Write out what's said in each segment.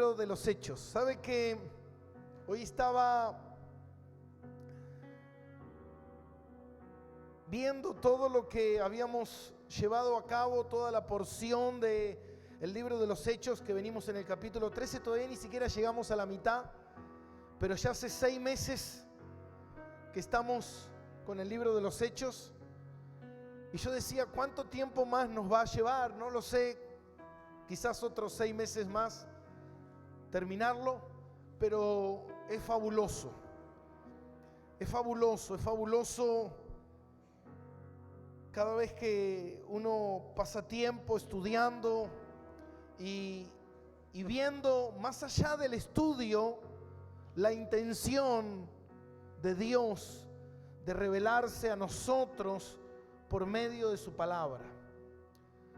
libro de los Hechos. ¿Sabe que hoy estaba viendo todo lo que habíamos llevado a cabo, toda la porción de el libro de los Hechos, que venimos en el capítulo 13, todavía ni siquiera llegamos a la mitad, pero ya hace 6 meses que estamos con el libro de los Hechos, y yo decía, ¿cuánto tiempo más nos va a llevar? No lo sé, quizás otros 6 meses más terminarlo, pero es fabuloso, es fabuloso, es fabuloso. Cada vez que uno pasa tiempo estudiando y viendo más allá del estudio la intención de Dios de revelarse a nosotros por medio de su palabra.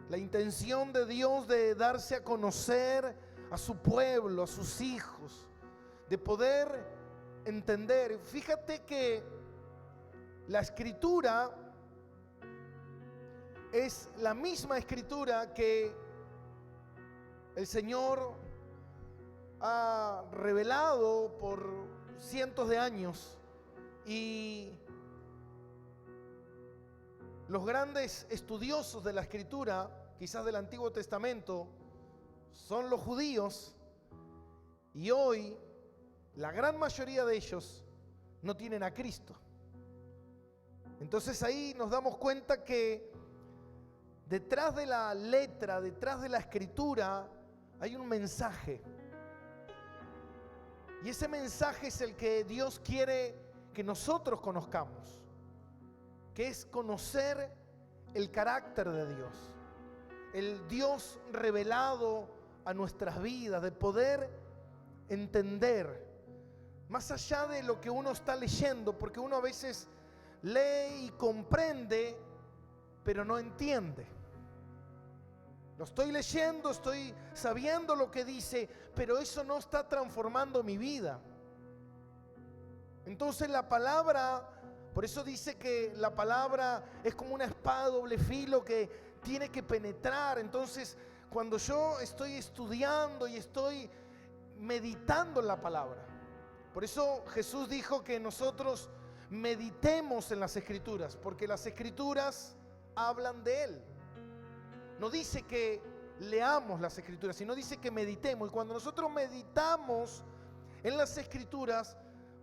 La intención de Dios de darse a conocer a su pueblo, a sus hijos, de poder entender. Fíjate que la escritura es la misma escritura que el Señor ha revelado por cientos de años, y los grandes estudiosos de la escritura, quizás del Antiguo Testamento, son los judíos, y hoy la gran mayoría de ellos no tienen a Cristo. Entonces ahí nos damos cuenta que detrás de la letra, detrás de la escritura, hay un mensaje. Y ese mensaje es el que Dios quiere que nosotros conozcamos, que es conocer el carácter de Dios, el Dios revelado a nuestras vidas, de poder entender más allá de lo que uno está leyendo, porque uno a veces lee y comprende, pero no entiende. Lo estoy leyendo, estoy sabiendo lo que dice, pero eso no está transformando mi vida. Entonces la palabra, por eso dice que la palabra es como una espada de doble filo que tiene que penetrar. Entonces, cuando yo estoy estudiando y estoy meditando en la palabra, por eso Jesús dijo que nosotros meditemos en las Escrituras, porque las Escrituras hablan de Él. No dice que leamos las Escrituras, sino dice que meditemos. Y cuando nosotros meditamos en las Escrituras,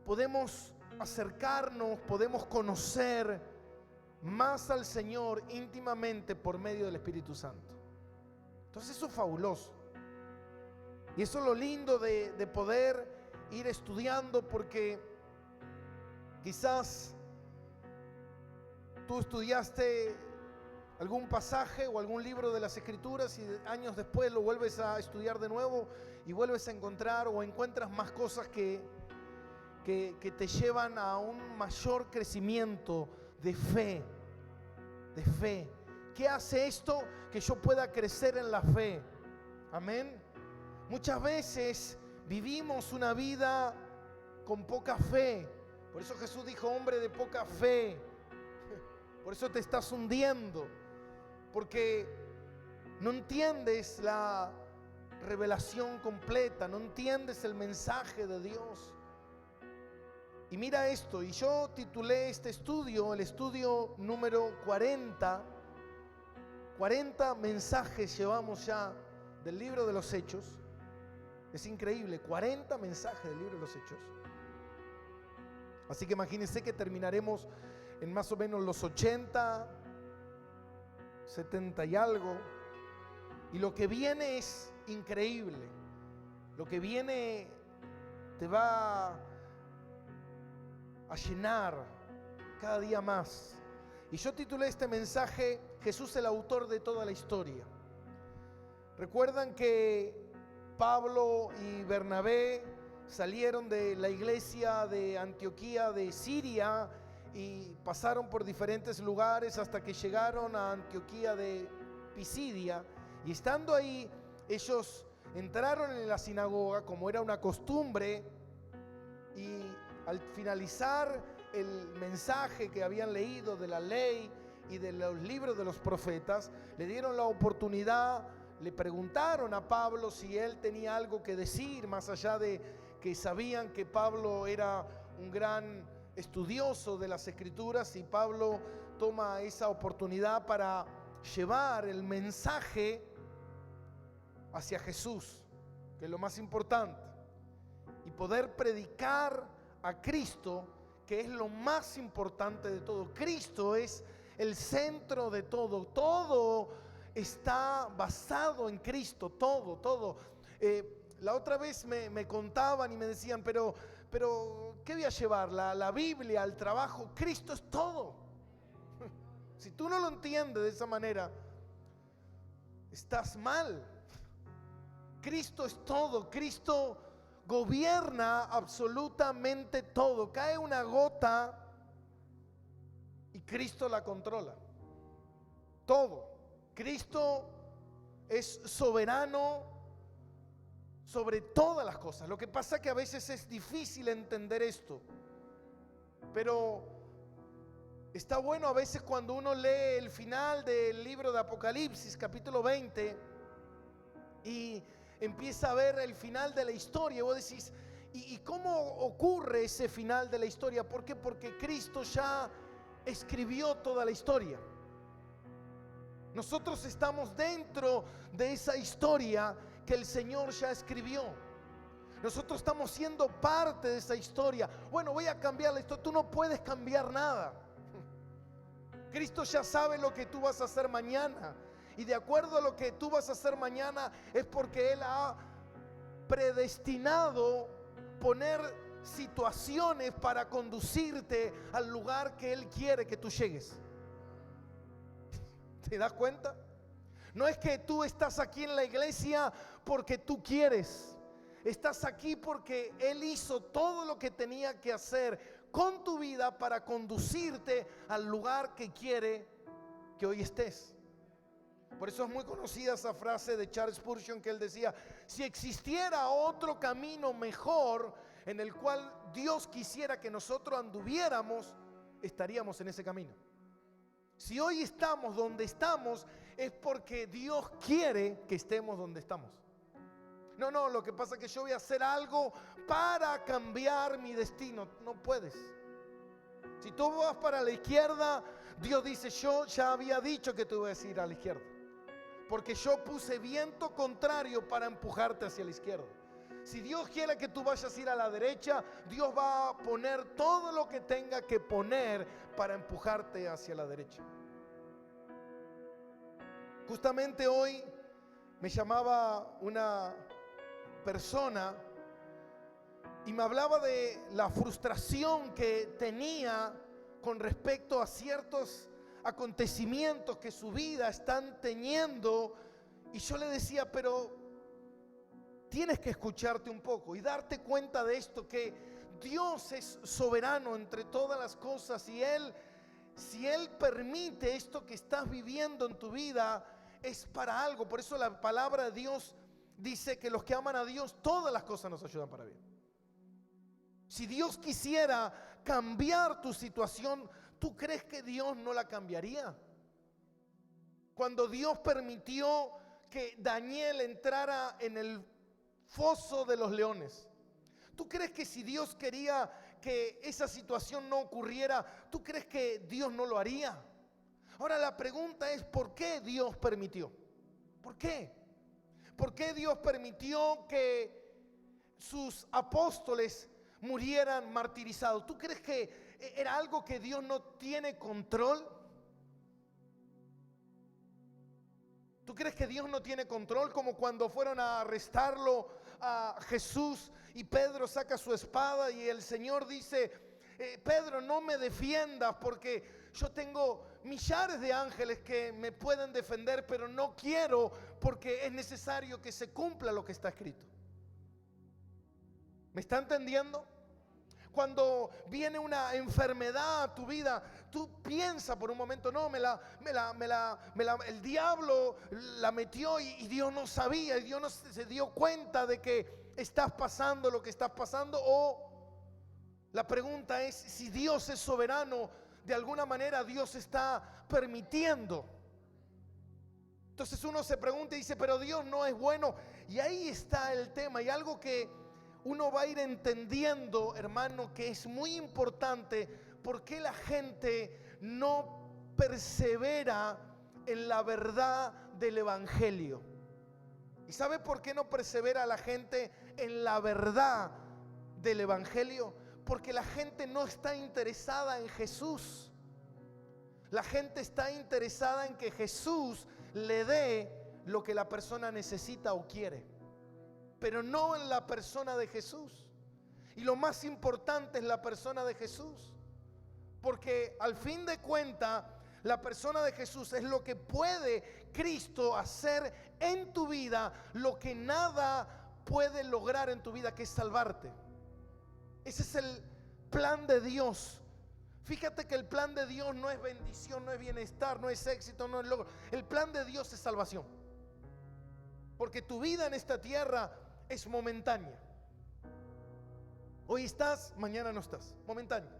podemos acercarnos, podemos conocer más al Señor íntimamente por medio del Espíritu Santo. Entonces eso es fabuloso. Y eso es lo lindo de poder ir estudiando, porque quizás tú estudiaste algún pasaje o algún libro de las Escrituras y años después lo vuelves a estudiar de nuevo y vuelves a encontrar o encuentras más cosas que te llevan a un mayor crecimiento de fe, de fe. ¿Qué hace esto? Que yo pueda crecer en la fe. Amén. Muchas veces vivimos una vida con poca fe. Por eso Jesús dijo, hombre de poca fe. Por eso te estás hundiendo, porque no entiendes la revelación completa, no entiendes el mensaje de Dios. Y mira esto, y yo titulé este estudio, el estudio número 40. 40 mensajes llevamos ya del libro de los Hechos. Es increíble, 40 mensajes del libro de los Hechos. Así que imagínense que terminaremos en más o menos los 80, 70 y algo. Y lo que viene es increíble. Lo que viene te va a llenar cada día más. Y yo titulé este mensaje, Jesús el autor de toda la historia. Recuerdan que Pablo y Bernabé salieron de la iglesia de Antioquía de Siria y pasaron por diferentes lugares hasta que llegaron a Antioquía de Pisidia, y estando ahí ellos entraron en la sinagoga como era una costumbre, y al finalizar el mensaje que habían leído de la ley y de los libros de los profetas, le dieron la oportunidad, le preguntaron a Pablo si él tenía algo que decir, más allá de que sabían que Pablo era un gran estudioso de las Escrituras, y Pablo toma esa oportunidad para llevar el mensaje hacia Jesús, que es lo más importante, y poder predicar a Cristo, que es lo más importante de todo. Cristo es el centro de todo. Todo está basado en Cristo, todo. La otra vez me contaban y me decían, pero ¿qué voy a llevar? La Biblia al trabajo. Cristo es todo. Si tú no lo entiendes de esa manera, estás mal. Cristo es todo. Cristo gobierna absolutamente todo. Cae una gota y Cristo la controla. Todo. Cristo es soberano sobre todas las cosas. Lo que pasa es que a veces es difícil entender esto, pero está bueno a veces cuando uno lee el final del libro de Apocalipsis, capítulo 20, y empieza a ver el final de la historia. Y vos decís, ¿y cómo ocurre ese final de la historia? ¿Por qué? Porque Cristo ya escribió toda la historia. Nosotros estamos dentro de esa historia que el Señor ya escribió. Nosotros estamos siendo parte de esa historia. Bueno, voy a cambiar la historia. Tú no puedes cambiar nada. Cristo ya sabe lo que tú vas a hacer mañana. Y de acuerdo a lo que tú vas a hacer mañana es porque Él ha predestinado poner situaciones para conducirte al lugar que Él quiere que tú llegues. ¿Te das cuenta? No es que tú estás aquí en la iglesia porque tú quieres. Estás aquí porque Él hizo todo lo que tenía que hacer con tu vida para conducirte al lugar que quiere que hoy estés. Por eso es muy conocida esa frase de Charles Spurgeon, que él decía: si existiera otro camino mejor en el cual Dios quisiera que nosotros anduviéramos, estaríamos en ese camino. Si hoy estamos donde estamos, es porque Dios quiere que estemos donde estamos. No, lo que pasa es que yo voy a hacer algo para cambiar mi destino. No puedes. Si tú vas para la izquierda, Dios dice: yo ya había dicho que tú ibas a ir a la izquierda, porque yo puse viento contrario para empujarte hacia la izquierda. Si Dios quiere que tú vayas a ir a la derecha, Dios va a poner todo lo que tenga que poner para empujarte hacia la derecha. Justamente hoy me llamaba una persona y me hablaba de la frustración que tenía con respecto a ciertos acontecimientos que su vida están teniendo. Y yo le decía: pero tienes que escucharte un poco y darte cuenta de esto, que Dios es soberano entre todas las cosas, y si Él permite esto que estás viviendo en tu vida, es para algo. Por eso la palabra de Dios dice que los que aman a Dios, todas las cosas nos ayudan para bien. Si Dios quisiera cambiar tu situación, ¿tú crees que Dios no la cambiaría? Cuando Dios permitió que Daniel entrara en el foso de los leones, ¿tú crees que si Dios quería que esa situación no ocurriera, tú crees que Dios no lo haría? Ahora la pregunta es: ¿por qué Dios permitió? ¿Por qué? ¿Por qué Dios permitió que sus apóstoles murieran martirizados? ¿Tú crees que era algo que Dios no tiene control? ¿Tú crees que Dios no tiene control? Como cuando fueron a arrestarlo a Jesús y Pedro saca su espada y el Señor dice: Pedro, no me defiendas, porque yo tengo millares de ángeles que me pueden defender, pero no quiero, porque es necesario que se cumpla lo que está escrito. ¿Me está entendiendo? Cuando viene una enfermedad a tu vida, tú piensas por un momento: no, el diablo la metió y Dios no sabía, y Dios no se dio cuenta de que estás pasando lo que estás pasando. O la pregunta es: si Dios es soberano, de alguna manera Dios está permitiendo Entonces uno se pregunta y dice, pero Dios no es bueno. Y ahí está el tema. Y algo que uno va a ir entendiendo, hermano, que es muy importante. ¿Por qué la gente no persevera en la verdad del evangelio? ¿Y sabe por qué no persevera la gente en la verdad del evangelio? Porque la gente no está interesada en Jesús. La gente está interesada en que Jesús le dé lo que la persona necesita o quiere, pero no en la persona de Jesús. Y lo más importante es la persona de Jesús, porque al fin de cuentas la persona de Jesús es lo que puede Cristo hacer en tu vida, lo que nada puede lograr en tu vida, que es salvarte. Ese es el plan de Dios. Fíjate que el plan de Dios no es bendición, no es bienestar, no es éxito, no es logro. El plan de Dios es salvación. Porque tu vida en esta tierra es momentánea. Hoy estás, mañana no estás. Momentánea.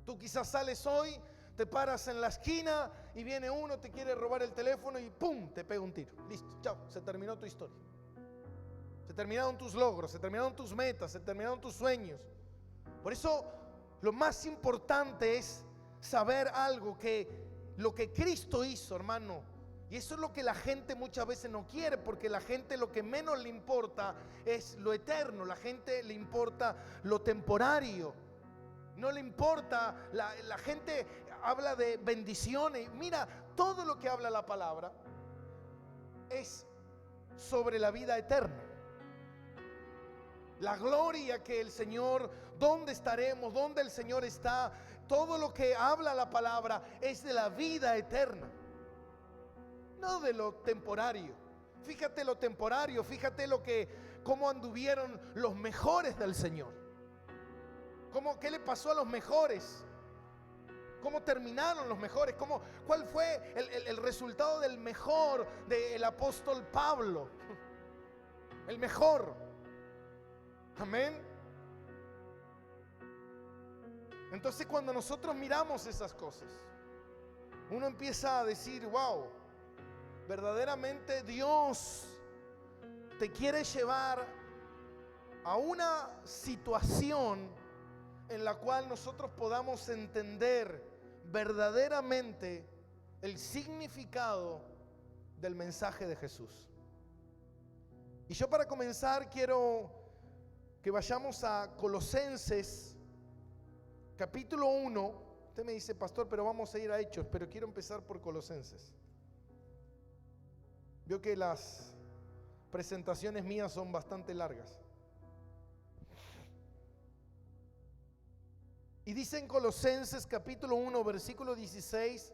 Tú quizás sales hoy, te paras en la esquina y viene uno, te quiere robar el teléfono y ¡pum! Te pega un tiro. Listo, chao, se terminó tu historia. Se terminaron tus logros, se terminaron tus metas, se terminaron tus sueños. Por eso lo más importante es saber algo, que lo que Cristo hizo, hermano. Y eso es lo que la gente muchas veces no quiere, porque la gente lo que menos le importa es lo eterno. La gente le importa lo temporario. No le importa, la gente habla de bendiciones. Mira, todo lo que habla la palabra es sobre la vida eterna. La gloria que el Señor, dónde estaremos, dónde el Señor está. Todo lo que habla la palabra es de la vida eterna, no de lo temporario. Fíjate lo temporario, fíjate cómo anduvieron los mejores del Señor. ¿Qué le pasó a los mejores? ¿Cómo terminaron los mejores? ¿Cuál fue el resultado del mejor del apóstol Pablo? El mejor. Amén. Entonces cuando nosotros miramos esas cosas, uno empieza a decir, wow, verdaderamente Dios te quiere llevar a una situación en la cual nosotros podamos entender verdaderamente el significado del mensaje de Jesús. Y yo, para comenzar, quiero que vayamos a Colosenses capítulo 1. Usted me dice, pastor, pero vamos a ir a Hechos, pero quiero empezar por Colosenses. Veo que las presentaciones mías son bastante largas. Y dice en Colosenses capítulo 1, versículo 16,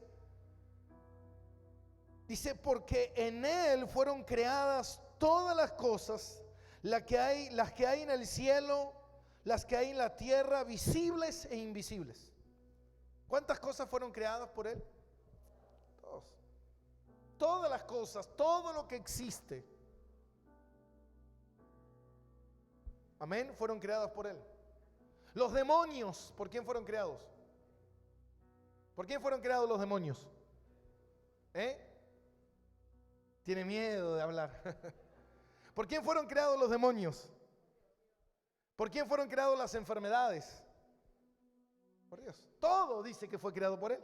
dice, porque en Él fueron creadas todas las cosas, las que hay en el cielo, las que hay en la tierra, visibles e invisibles. ¿Cuántas cosas fueron creadas por Él? Todas las cosas, todo lo que existe, amén, fueron creadas por Él. Los demonios, ¿por quién fueron creados? ¿Por quién fueron creados los demonios? Tiene miedo de hablar. ¿Por quién fueron creados los demonios? ¿Por quién fueron creadas las enfermedades? Por Dios. Todo dice que fue creado por Él.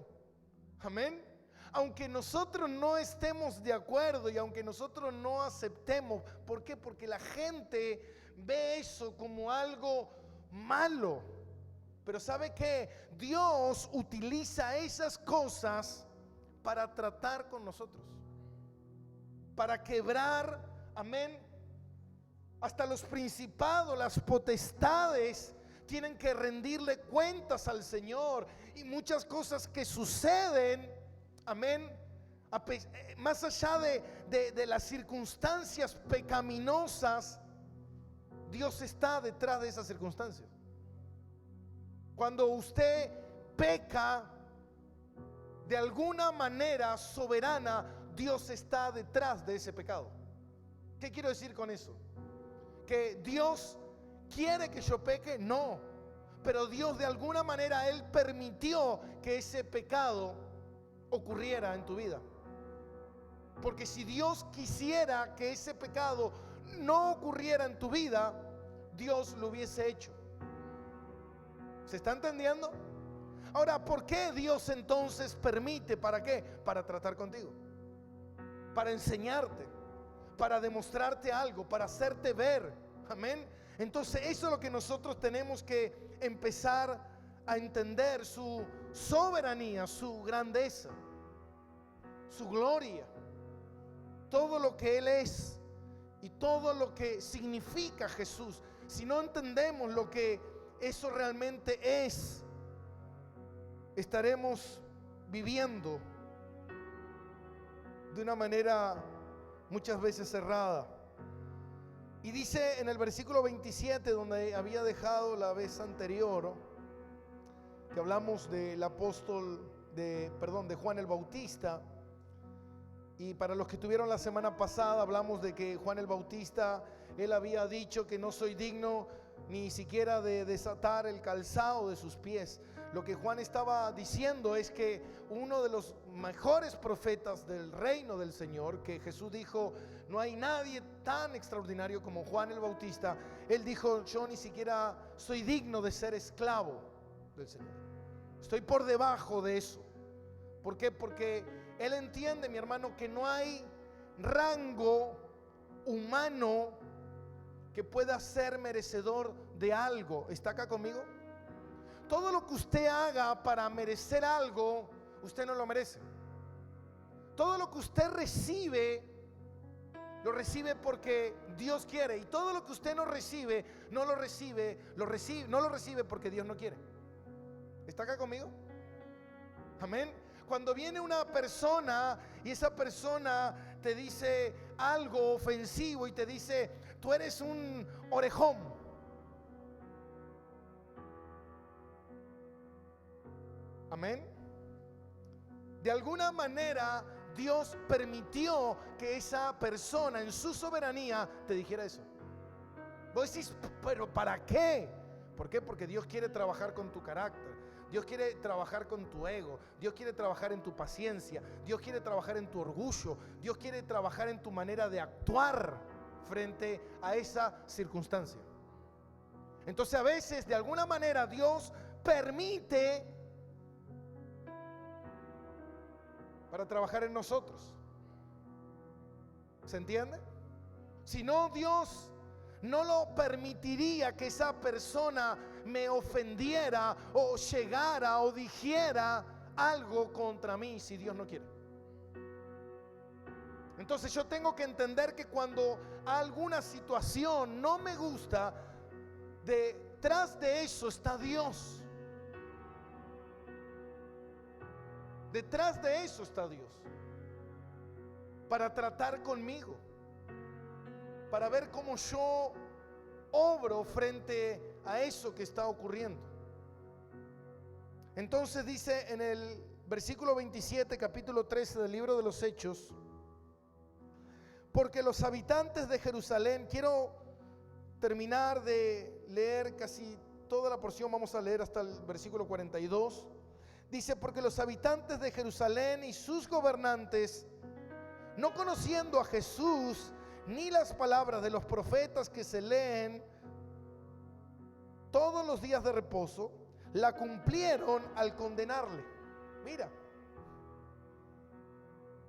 Amén. Aunque nosotros no estemos de acuerdo y aunque nosotros no aceptemos, ¿por qué? Porque la gente ve eso como algo malo. Pero ¿sabe qué? Dios utiliza esas cosas para tratar con nosotros, para quebrar, amén. Hasta los principados, las potestades tienen que rendirle cuentas al Señor. Y muchas cosas que suceden, amén, más allá de las circunstancias pecaminosas, Dios está detrás de esas circunstancias. Cuando usted peca, de alguna manera soberana, Dios está detrás de ese pecado. ¿Qué quiero decir con eso? ¿Que Dios quiere que yo peque? No. Pero Dios, de alguna manera, Él permitió que ese pecado ocurriera en tu vida. Porque si Dios quisiera que ese pecado no ocurriera en tu vida, Dios lo hubiese hecho. ¿Se está entendiendo? Ahora, ¿por qué Dios entonces permite? ¿Para qué? Para tratar contigo, para enseñarte, para demostrarte algo, para hacerte ver. Amén. Entonces eso es lo que nosotros tenemos que empezar a entender: su soberanía, su grandeza, su gloria, todo lo que Él es y todo lo que significa Jesús. Si no entendemos lo que eso realmente es, estaremos viviendo de una manera muchas veces cerrada. Y dice en el versículo 27, donde había dejado la vez anterior, que hablamos del apóstol de Juan el Bautista. Y para los que estuvieron la semana pasada, hablamos de que Juan el Bautista, él había dicho que no soy digno ni siquiera de desatar el calzado de sus pies. Lo que Juan estaba diciendo es que uno de los mejores profetas del reino del Señor, que Jesús dijo, no hay nadie tan extraordinario como Juan el Bautista, él dijo, yo ni siquiera soy digno de ser esclavo del Señor. Estoy por debajo de eso. ¿Por qué? Porque él entiende, mi hermano, que no hay rango humano que pueda ser merecedor de algo. ¿Está acá conmigo? Todo lo que usted haga para merecer algo, usted no lo merece. Todo lo que usted recibe, lo recibe porque Dios quiere. Y todo lo que usted no recibe, no lo recibe porque Dios no quiere. ¿Está acá conmigo? Amén. Cuando viene una persona y esa persona te dice algo ofensivo y te dice, tú eres un orejón. Amén. De alguna manera Dios permitió que esa persona en su soberanía te dijera eso. Vos decís, pero ¿para qué? ¿Por qué? Porque Dios quiere trabajar con tu carácter. Dios quiere trabajar con tu ego. Dios quiere trabajar en tu paciencia. Dios quiere trabajar en tu orgullo. Dios quiere trabajar en tu manera de actuar frente a esa circunstancia. Entonces a veces de alguna manera Dios permite para trabajar en nosotros. ¿Se entiende? Si no, Dios no lo permitiría que esa persona me ofendiera o llegara o dijera algo contra mí, si Dios no quiere. Entonces yo tengo que entender que cuando alguna situación no me gusta, detrás de eso está Dios. Detrás de eso está Dios, para tratar conmigo, para ver cómo yo obro frente a eso que está ocurriendo. Entonces dice en el versículo 27, capítulo 13 del libro de los Hechos, porque los habitantes de Jerusalén, quiero terminar de leer casi toda la porción, vamos a leer hasta el versículo 42. Dice, porque los habitantes de Jerusalén y sus gobernantes, no conociendo a Jesús ni las palabras de los profetas que se leen todos los días de reposo, la cumplieron al condenarle. Mira,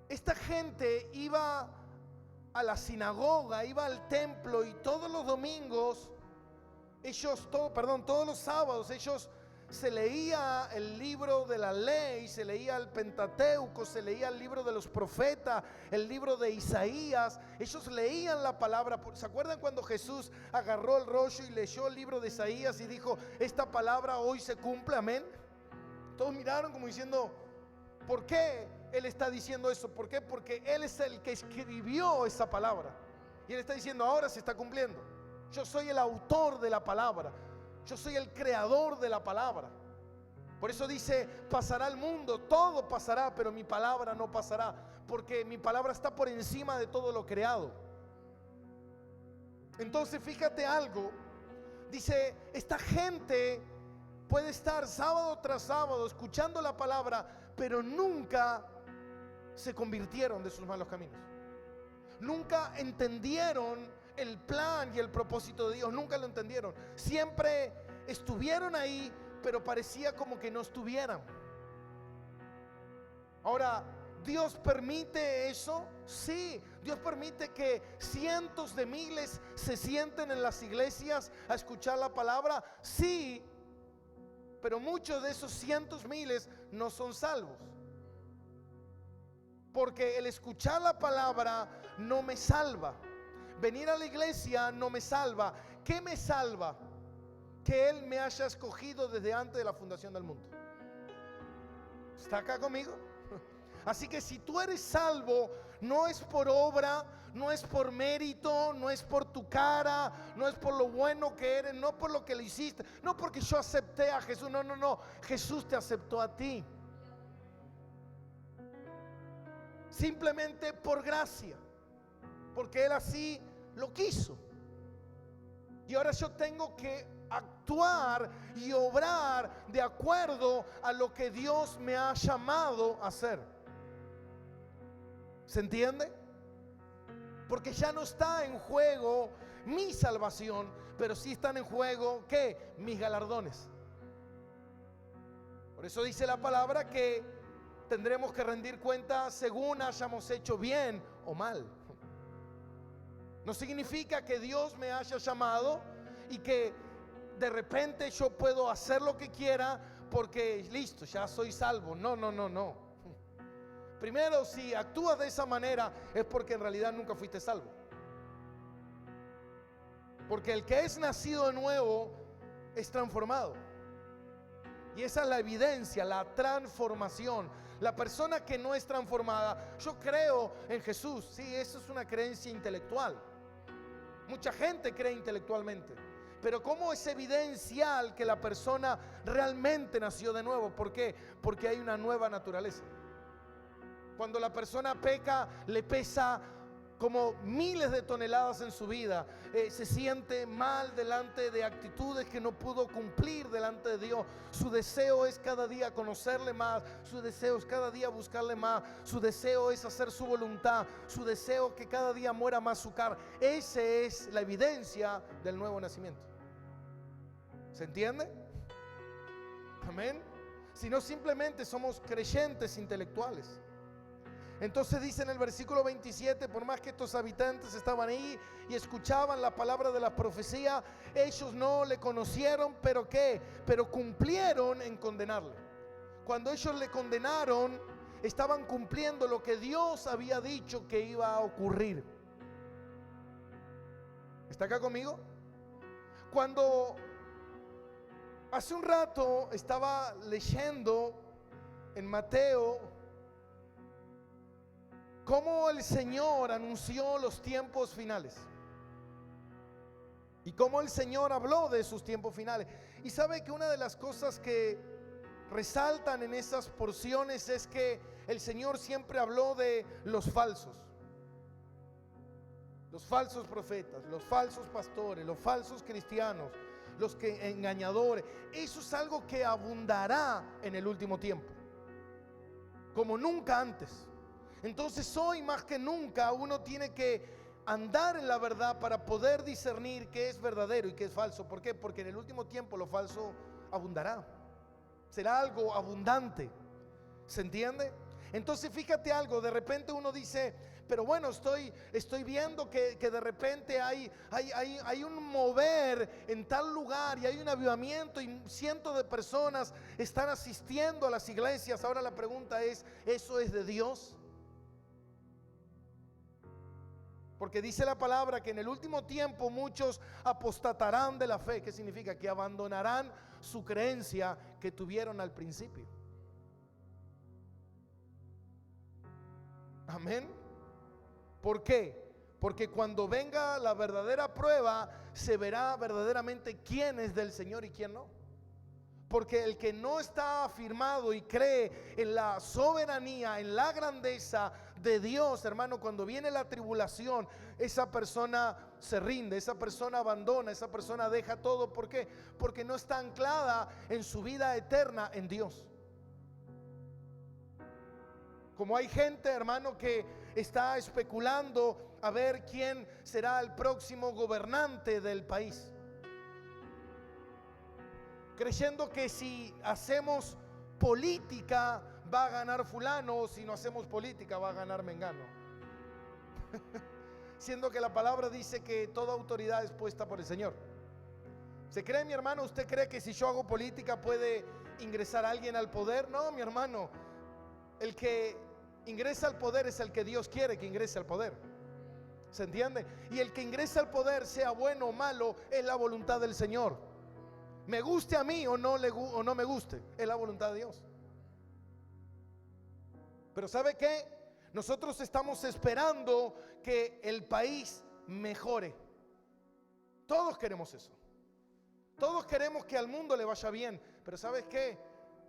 esta gente iba a la sinagoga, iba al templo y todos los domingos, todos los sábados, ellos se leía el libro de la ley, se leía el Pentateuco, se leía el libro de los profetas, el libro de Isaías. Ellos leían la palabra. ¿Se acuerdan cuando Jesús agarró el rollo y leyó el libro de Isaías y dijo, esta palabra hoy se cumple? Amén. Todos miraron como diciendo, ¿por qué Él está diciendo eso? ¿Por qué? Porque Él es el que escribió esa palabra. Y Él está diciendo, ahora se está cumpliendo. Yo soy el autor de la palabra. Yo soy el creador de la palabra. Por eso dice, pasará el mundo, todo pasará, pero mi palabra no pasará, porque mi palabra está por encima de todo lo creado. Entonces fíjate algo, dice, esta gente puede estar sábado tras sábado escuchando la palabra, pero nunca se convirtieron de sus malos caminos. Nunca entendieron el plan y el propósito de Dios. Nunca lo entendieron. Siempre estuvieron ahí, pero parecía como que no estuvieran. Ahora, ¿Dios permite eso? Sí, Dios permite que cientos de miles se sienten en las iglesias a escuchar la palabra. Sí, pero muchos de esos cientos miles no son salvos. Porque el escuchar la palabra no me salva. Venir a la iglesia no me salva. ¿Qué me salva? Que Él me haya escogido desde antes de la fundación del mundo. ¿Está acá conmigo? Así que si tú eres salvo, no es por obra, no es por mérito, no es por tu cara, no es por lo bueno que eres, no por lo que le hiciste, no porque yo acepté a Jesús, no, Jesús te aceptó a ti. Simplemente por gracia, porque Él así lo quiso. Y ahora yo tengo que actuar y obrar de acuerdo a lo que Dios me ha llamado a hacer. ¿Se entiende? Porque ya no está en juego mi salvación, pero sí están en juego, ¿qué? Mis galardones. Por eso dice la palabra que tendremos que rendir cuenta según hayamos hecho bien o mal. No significa que Dios me haya llamado y que de repente yo puedo hacer lo que quiera porque listo, ya soy salvo. No. Primero, si actúas de esa manera es porque en realidad nunca fuiste salvo. Porque el que es nacido de nuevo es transformado. Y esa es la evidencia, la transformación. La persona que no es transformada, yo creo en Jesús. Sí, eso es una creencia intelectual. Mucha gente cree intelectualmente. Pero ¿cómo es evidencial que la persona realmente nació de nuevo? ¿Por qué? Porque hay una nueva naturaleza. Cuando la persona peca, le pesa como miles de toneladas en su vida. Se siente mal delante de actitudes que no pudo cumplir delante de Dios. Su deseo es cada día conocerle más. Su deseo es cada día buscarle más. Su deseo es hacer su voluntad. Su deseo que cada día muera más su carne. Esa es la evidencia del nuevo nacimiento. ¿Se entiende? Amén. Si no, simplemente somos creyentes intelectuales. Entonces dice en el versículo 27, por más que estos habitantes estaban ahí y escuchaban la palabra de la profecía, ellos no le conocieron, pero ¿qué? Pero cumplieron en condenarle. Cuando ellos le condenaron, estaban cumpliendo lo que Dios había dicho que iba a ocurrir. ¿Está acá conmigo? Cuando hace un rato estaba leyendo en Mateo cómo el Señor anunció los tiempos finales y cómo el Señor habló de sus tiempos finales. Y sabe que una de las cosas que resaltan en esas porciones es que el Señor siempre habló de los falsos profetas, los falsos pastores, los falsos cristianos, los que engañadores. Eso es algo que abundará en el último tiempo, como nunca antes. Entonces hoy más que nunca uno tiene que andar en la verdad para poder discernir qué es verdadero y qué es falso. ¿Por qué? Porque en el último tiempo lo falso abundará. Será algo abundante. ¿Se entiende? Entonces fíjate algo, de repente uno dice, pero bueno, estoy viendo que de repente hay un mover en tal lugar y hay un avivamiento y cientos de personas están asistiendo a las iglesias. Ahora la pregunta es, ¿eso es de Dios? Porque dice la palabra que en el último tiempo muchos apostatarán de la fe. ¿Qué significa? Que abandonarán su creencia que tuvieron al principio. Amén. ¿Por qué? Porque cuando venga la verdadera prueba, se verá verdaderamente quién es del Señor y quién no. Porque el que no está afirmado y cree en la soberanía, en la grandeza de Dios, hermano, cuando viene la tribulación, esa persona se rinde, esa persona abandona, esa persona deja todo. ¿Por qué? Porque no está anclada en su vida eterna en Dios. Como hay gente, hermano, que está especulando a ver quién será el próximo gobernante del país, creyendo que si hacemos política va a ganar fulano, o si no hacemos política va a ganar mengano. Siendo que la palabra dice que toda autoridad es puesta por el Señor. ¿Se cree, mi hermano? ¿Usted cree que si yo hago política puede ingresar alguien al poder? No, mi hermano. El que ingresa al poder es el que Dios quiere que ingrese al poder. ¿Se entiende? Y el que ingresa al poder, sea bueno o malo, es la voluntad del Señor. Me guste a mí o no me guste, es la voluntad de Dios. Pero ¿sabe qué? Nosotros estamos esperando que el país mejore. Todos queremos eso. Todos queremos que al mundo le vaya bien. Pero ¿sabes qué?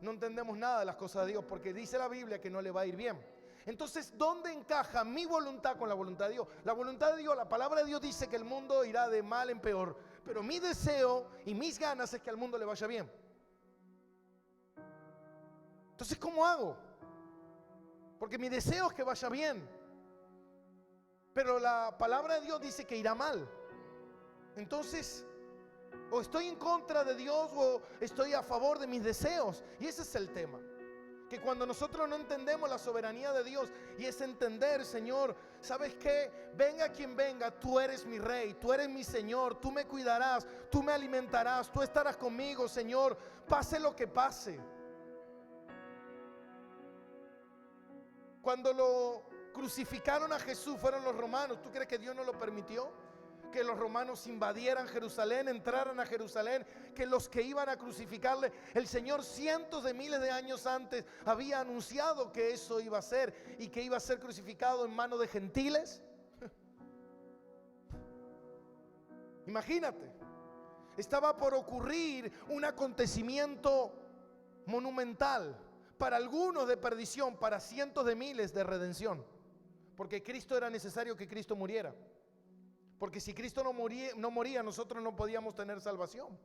No entendemos nada de las cosas de Dios, porque dice la Biblia que no le va a ir bien. Entonces, ¿dónde encaja mi voluntad con la voluntad de Dios? La voluntad de Dios, la palabra de Dios dice que el mundo irá de mal en peor, pero mi deseo y mis ganas es que al mundo le vaya bien. Entonces, ¿cómo hago? Porque mi deseo es que vaya bien, pero la palabra de Dios dice que irá mal. Entonces, o estoy en contra de Dios o estoy a favor de mis deseos. Y ese es el tema. Que cuando nosotros no entendemos la soberanía de Dios, y es entender, Señor, ¿sabes qué? Venga quien venga, tú eres mi rey, tú eres mi Señor, tú me cuidarás, tú me alimentarás, tú estarás conmigo, Señor, pase lo que pase. Cuando lo crucificaron a Jesús fueron los romanos. ¿Tú crees que Dios no lo permitió? Que los romanos invadieran Jerusalén, entraran a Jerusalén, que los que iban a crucificarle, el Señor cientos de miles de años antes había anunciado que eso iba a ser, y que iba a ser crucificado en manos de gentiles. Imagínate, estaba por ocurrir un acontecimiento monumental, para algunos de perdición, para cientos de miles de redención, porque Cristo era necesario que Cristo muriera. Porque si Cristo no moría, nosotros no podíamos tener salvación.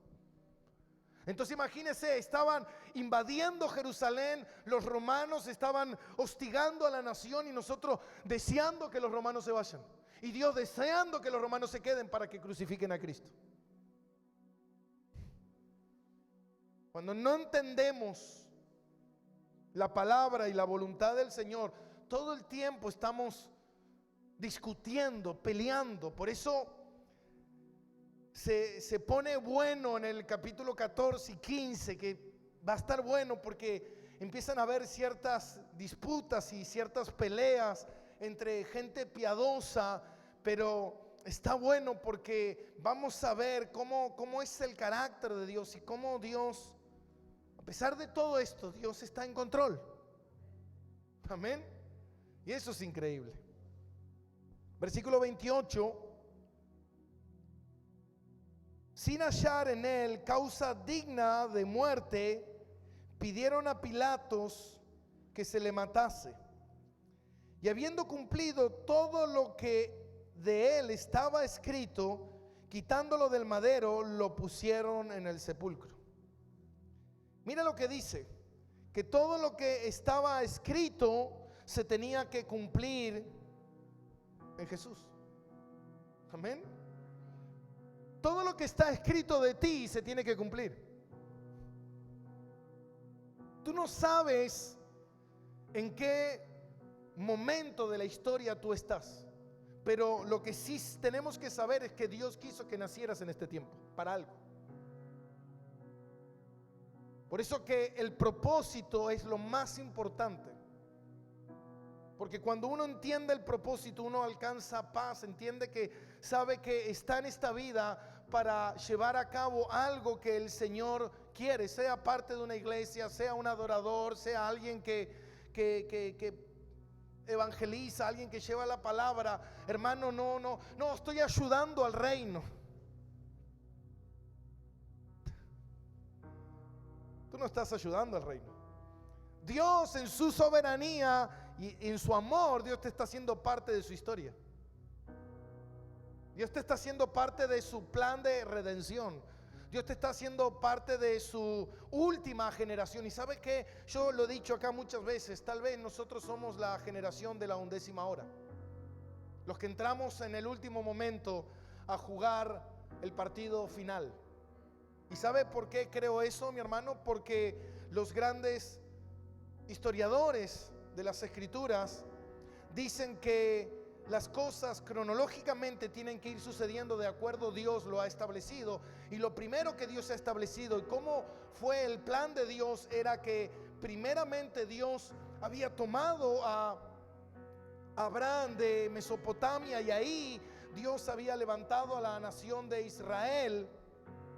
Entonces imagínense, estaban invadiendo Jerusalén, los romanos estaban hostigando a la nación, y nosotros deseando que los romanos se vayan, y Dios deseando que los romanos se queden para que crucifiquen a Cristo. Cuando no entendemos la palabra y la voluntad del Señor, todo el tiempo estamos discutiendo, peleando. Por eso se pone bueno en el capítulo 14 y 15, que va a estar bueno, porque empiezan a haber ciertas disputas y ciertas peleas entre gente piadosa, pero está bueno porque vamos a ver cómo es el carácter de Dios, y cómo Dios, a pesar de todo esto, Dios está en control. Amén. Y eso es increíble. Versículo 28. Sin hallar en él causa digna de muerte, pidieron a Pilatos que se le matase. Y habiendo cumplido todo lo que de él estaba escrito, quitándolo del madero, lo pusieron en el sepulcro. Mira lo que dice, que todo lo que estaba escrito se tenía que cumplir en Jesús. Amén. Todo lo que está escrito de ti se tiene que cumplir. Tú no sabes en qué momento de la historia tú estás, pero lo que sí tenemos que saber es que Dios quiso que nacieras en este tiempo para algo. Por eso que el propósito es lo más importante. Porque cuando uno entiende el propósito, uno alcanza paz, sabe que está en esta vida para llevar a cabo algo que el Señor quiere, sea parte de una iglesia, sea un adorador, sea alguien que evangeliza, alguien que lleva la palabra. Hermano, no, estoy ayudando al reino. Tú no estás ayudando al reino. Dios, en su soberanía y en su amor, Dios te está haciendo parte de su historia. Dios te está haciendo parte de su plan de redención. Dios te está haciendo parte de su última generación. Y ¿sabe qué? Yo lo he dicho acá muchas veces, tal vez nosotros somos la generación de la 11ª hora. Los que entramos en el último momento a jugar el partido final. ¿Y sabe por qué creo eso, mi hermano? Porque los grandes historiadores de las Escrituras dicen que las cosas cronológicamente tienen que ir sucediendo de acuerdo Dios lo ha establecido. Y lo primero que Dios ha establecido y cómo fue el plan de Dios era que primeramente Dios había tomado a Abraham de Mesopotamia, y ahí Dios había levantado a la nación de Israel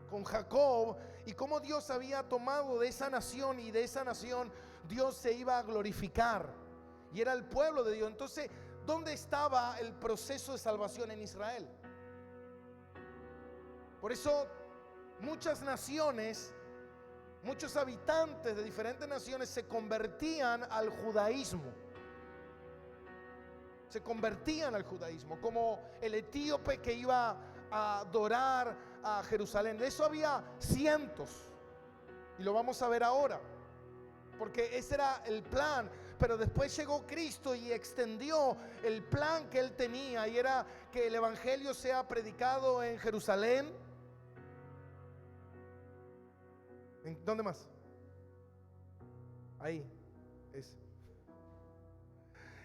con Jacob, y cómo Dios había tomado de esa nación, y de esa nación Dios se iba a glorificar y era el pueblo de Dios. Entonces, ¿dónde estaba el proceso de salvación? En Israel. Por eso muchas naciones, muchos habitantes de diferentes naciones se convertían al judaísmo. Se convertían al judaísmo, como el etíope que iba a adorar a Jerusalén. De eso había cientos, y lo vamos a ver ahora, porque ese era el plan. Pero después llegó Cristo y extendió el plan que Él tenía, y era que el evangelio sea predicado en Jerusalén. ¿En dónde más? Ahí es.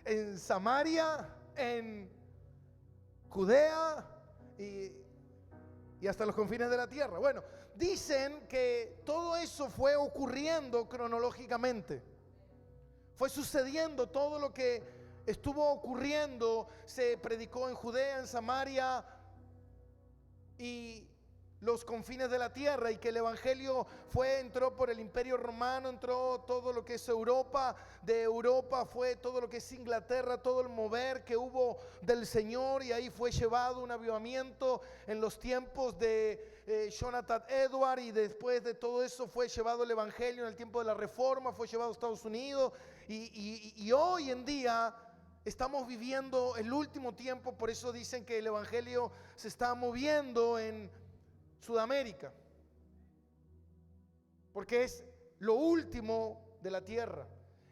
En Samaria, en Judea y hasta los confines de la tierra. Bueno, dicen que todo eso fue ocurriendo cronológicamente. Fue sucediendo todo lo que estuvo ocurriendo. Se predicó en Judea, en Samaria y los confines de la tierra, y que el evangelio entró por el imperio romano, entró todo lo que es Europa, de Europa fue todo lo que es Inglaterra, todo el mover que hubo del Señor, y ahí fue llevado un avivamiento en los tiempos de Jonathan Edwards, y después de todo eso fue llevado el evangelio en el tiempo de la Reforma, fue llevado a Estados Unidos, y hoy en día estamos viviendo el último tiempo. Por eso dicen que el evangelio se está moviendo en Sudamérica, porque es lo último de la tierra.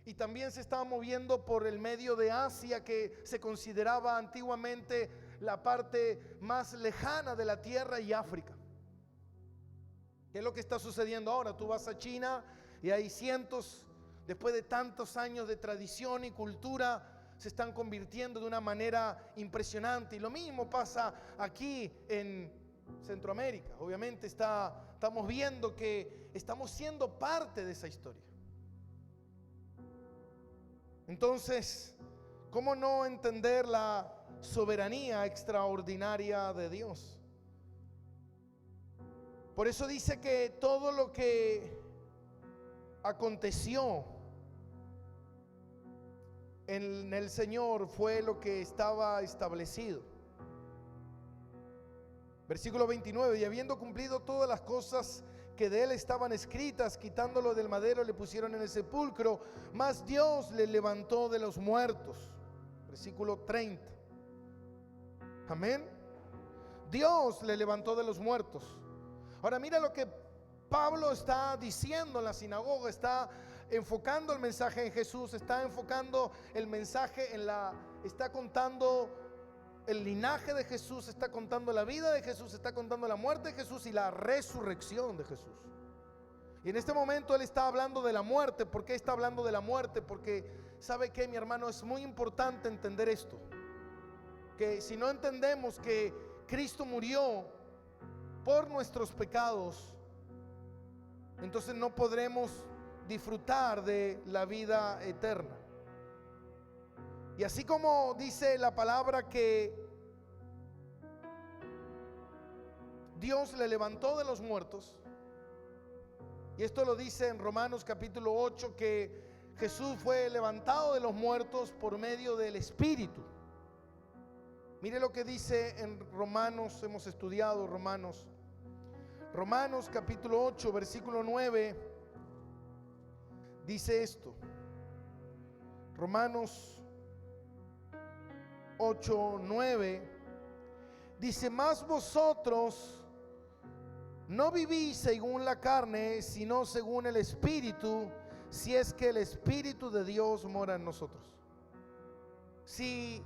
Y también se estaba moviendo por el medio de Asia, que se consideraba antiguamente la parte más lejana de la tierra, y África. ¿Qué es lo que está sucediendo ahora? Tú vas a China y hay cientos, después de tantos años de tradición y cultura, se están convirtiendo de una manera impresionante. Y lo mismo pasa aquí en Centroamérica. Obviamente estamos viendo que estamos siendo parte de esa historia. Entonces, ¿cómo no entender la soberanía extraordinaria de Dios? Por eso dice que todo lo que aconteció en el Señor fue lo que estaba establecido. Versículo 29, y habiendo cumplido todas las cosas que de él estaban escritas, quitándolo del madero, le pusieron en el sepulcro, mas Dios le levantó de los muertos. Versículo 30. Amén. Dios le levantó de los muertos. Ahora mira lo que Pablo está diciendo en la sinagoga. Está enfocando el mensaje en Jesús, está enfocando el mensaje está contando el linaje de Jesús, está contando la vida de Jesús, está contando la muerte de Jesús y la resurrección de Jesús. Y en este momento él está hablando de la muerte. ¿Por qué está hablando de la muerte? Porque ¿sabe qué, mi hermano? Es muy importante entender esto, que si no entendemos que Cristo murió por nuestros pecados, entonces no podremos disfrutar de la vida eterna. Y así como dice la palabra que Dios le levantó de los muertos, y esto lo dice en Romanos capítulo 8, que Jesús fue levantado de los muertos por medio del Espíritu. Mire lo que dice en Romanos, hemos estudiado Romanos capítulo 8, versículo 9, dice esto. Romanos 8, 9 dice: mas vosotros no vivís según la carne, sino según el Espíritu, si es que el Espíritu de Dios mora en nosotros. Si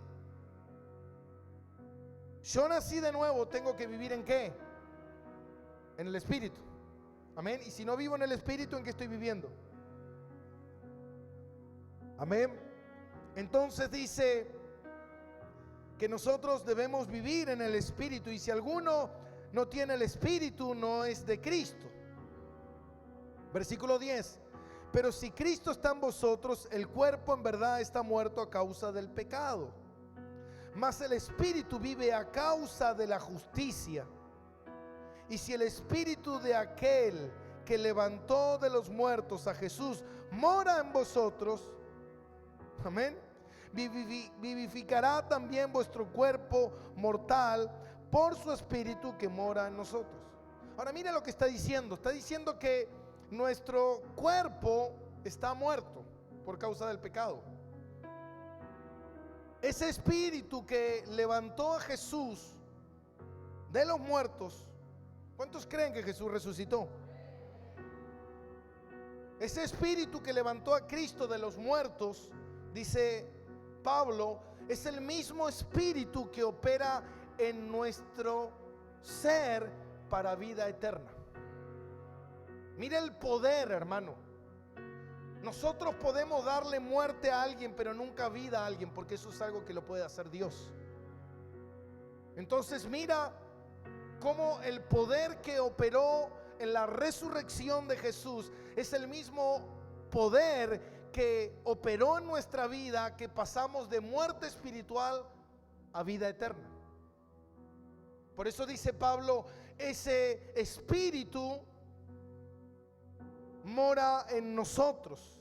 yo nací de nuevo, tengo que vivir ¿en qué? En el Espíritu. Amén. Y si no vivo en el Espíritu, ¿en qué estoy viviendo? Amén. Entonces dice que nosotros debemos vivir en el Espíritu, y si alguno no tiene el Espíritu, no es de Cristo. Versículo 10. Pero si Cristo está en vosotros, el cuerpo en verdad está muerto a causa del pecado, mas el Espíritu vive a causa de la justicia. Y si el Espíritu de aquel que levantó de los muertos a Jesús mora en vosotros, amén, vivificará también vuestro cuerpo mortal por su Espíritu que mora en nosotros. Ahora mire lo que está diciendo. Está diciendo que nuestro cuerpo está muerto por causa del pecado. Ese Espíritu que levantó a Jesús de los muertos, ¿cuántos creen que Jesús resucitó? Ese Espíritu que levantó a Cristo de los muertos, dice Pablo, es el mismo Espíritu que opera en nuestro ser para vida eterna. Mira el poder, hermano. Nosotros podemos darle muerte a alguien, pero nunca vida a alguien, porque eso es algo que lo puede hacer Dios. Entonces mira cómo el poder que operó en la resurrección de Jesús es el mismo poder que operó en nuestra vida, que pasamos de muerte espiritual a vida eterna. Por eso dice Pablo, ese Espíritu mora en nosotros.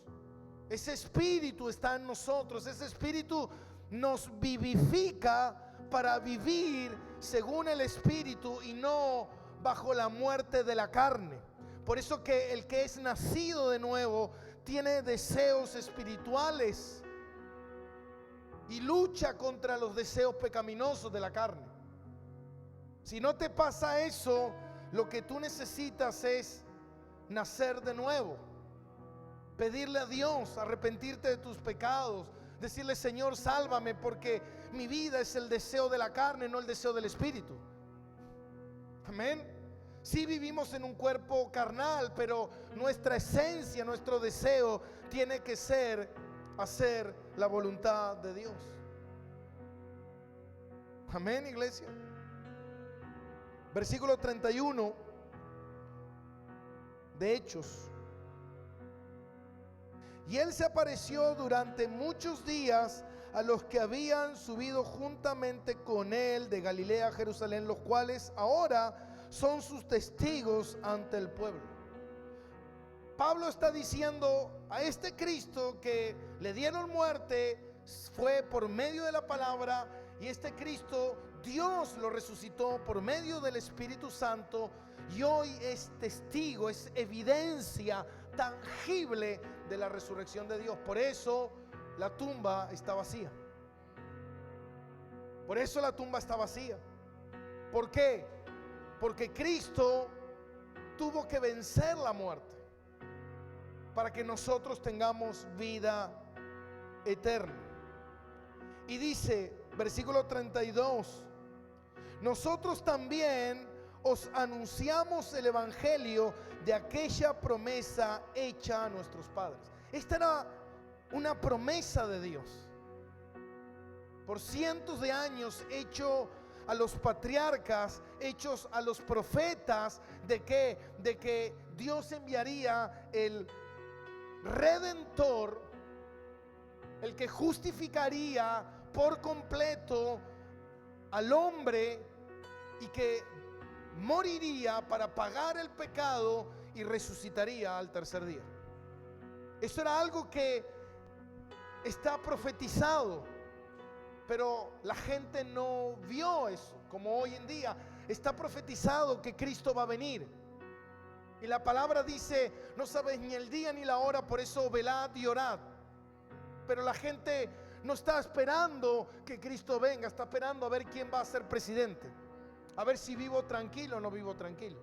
Ese Espíritu está en nosotros. Ese Espíritu nos vivifica para vivir según el Espíritu y no bajo la muerte de la carne. Por eso que el que es nacido de nuevo tiene deseos espirituales y lucha contra los deseos pecaminosos de la carne. Si no te pasa eso, lo que tú necesitas es nacer de nuevo, pedirle a Dios, arrepentirte de tus pecados, decirle: Señor, sálvame, porque mi vida es el deseo de la carne, no el deseo del Espíritu. Amén. Sí vivimos en un cuerpo carnal, pero nuestra esencia, nuestro deseo tiene que ser hacer la voluntad de Dios. Amén, iglesia. Versículo 31 de Hechos. Y él se apareció durante muchos días a los que habían subido juntamente con él de Galilea a Jerusalén, los cuales ahora son sus testigos ante el pueblo. Pablo está diciendo a este Cristo que le dieron muerte fue por medio de la palabra, y este Cristo Dios lo resucitó por medio del Espíritu Santo, y hoy es testigo, es evidencia tangible de la resurrección de Dios. Por eso la tumba está vacía. Por eso la tumba está vacía. ¿Por qué? Porque Cristo tuvo que vencer la muerte para que nosotros tengamos vida eterna. Y dice, versículo 32, nosotros también os anunciamos el evangelio de aquella promesa hecha a nuestros padres. Esta era una promesa de Dios por cientos de años, hecho a los patriarcas, hechos a los profetas, de que Dios enviaría el Redentor, el que justificaría por completo al hombre y que moriría para pagar el pecado y resucitaría al tercer día. Eso era algo que está profetizado, pero la gente no vio eso. Como hoy en día está profetizado que Cristo va a venir, y la palabra dice: no sabéis ni el día ni la hora, por eso velad y orad. Pero la gente no está esperando que Cristo venga, está esperando a ver quién va a ser presidente, a ver si vivo tranquilo o no vivo tranquilo.